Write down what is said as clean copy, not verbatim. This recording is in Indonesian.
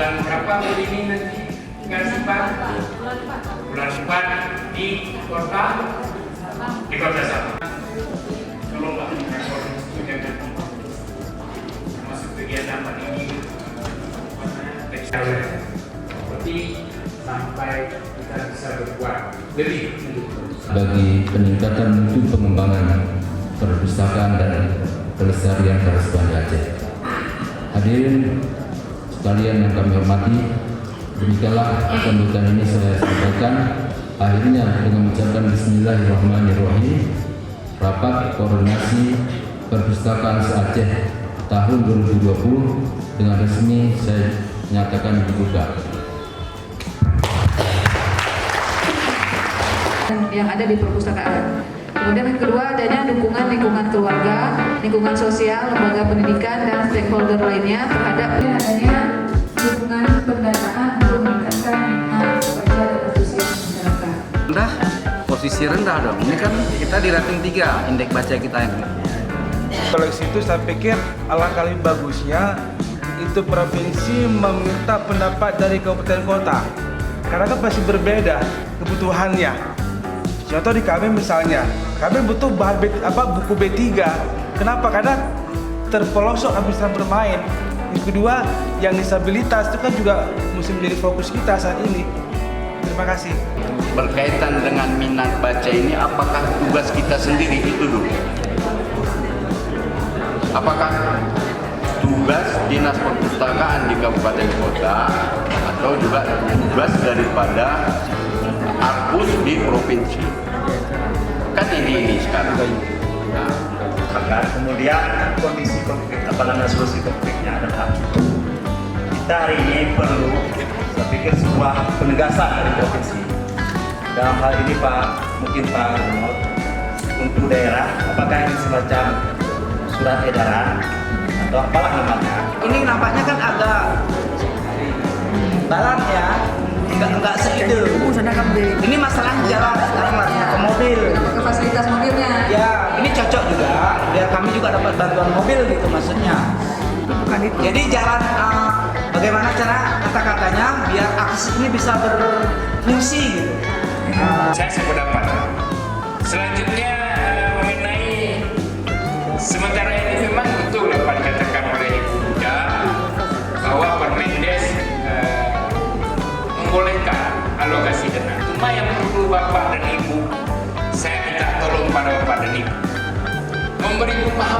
bulan berapa ini nanti ngasih Pak? Bulan 4 di kota Sabang. Kalau nggak masuk kegiatan ini seperti sampai kita bisa berbuat lebih bagi peningkatan mutu pengembangan perpustakaan dan pelestarian kearsipan di Aceh. Hadirin sekalian yang kami hormati, demikianlah sambutan ini saya sampaikan. Akhirnya dengan mengucapkan Bismillahirrahmanirrahim, rapat koordinasi perpustakaan se-Aceh tahun 2020 dengan resmi saya nyatakan dibuka. Yang ada di perpustakaan. Kemudian yang kedua adanya dukungan lingkungan keluarga, lingkungan sosial, lembaga pendidikan dan stakeholder lainnya terhadap adanya dukungan pendanaan untuk meningkatkan minat baca dan antusias masyarakat. Rendah, posisi rendah dong. Ini kan kita di rating 3 indeks baca kita ini. Koleksi itu saya pikir alangkah lebih bagusnya itu provinsi meminta pendapat dari kabupaten kota, karena kan pasti berbeda kebutuhannya. Contoh di kami misalnya, kami butuh buku B3. Kenapa? Karena terpelosok kami sedang bermain. Yang kedua, yang disabilitas itu kan juga mesti menjadi fokus kita saat ini. Terima kasih. Berkaitan dengan minat baca ini, apakah tugas kita sendiri itu dulu? Apakah tugas dinas perpustakaan di kabupaten kota atau juga tugas daripada Arpus di provinsi? Kan ini sekarang. Nah, kemudian kondisi konflik, solusi konfliknya adalah kita hari ini perlu, saya pikir, sebuah penegasan dari provinsi. Dalam hal ini mungkin Pak Ronald, untuk daerah, apakah ini semacam surat edaran atau apalah namanya? Ini nampaknya kan agak balan ya, enggak seide. Ini masalah jalan sekarang lah ke mobil. Ke fasilitas mobilnya. Ya, ini cocok juga biar kami juga dapat bantuan mobil gitu maksudnya. Bukan itu. Jadi jalan bagaimana cara kata-katanya biar akses ini bisa berfungsi gitu. Saya sependapat. Selanjutnya mengenai sementara ini memang betul apa dikatakan oleh Ibu Buda bahwa Permendes membolehkan alokasi dana. Cuma yang perlu Bapak dan Ibu, saya minta tolong pada Bapak dan Ibu memberi pemahaman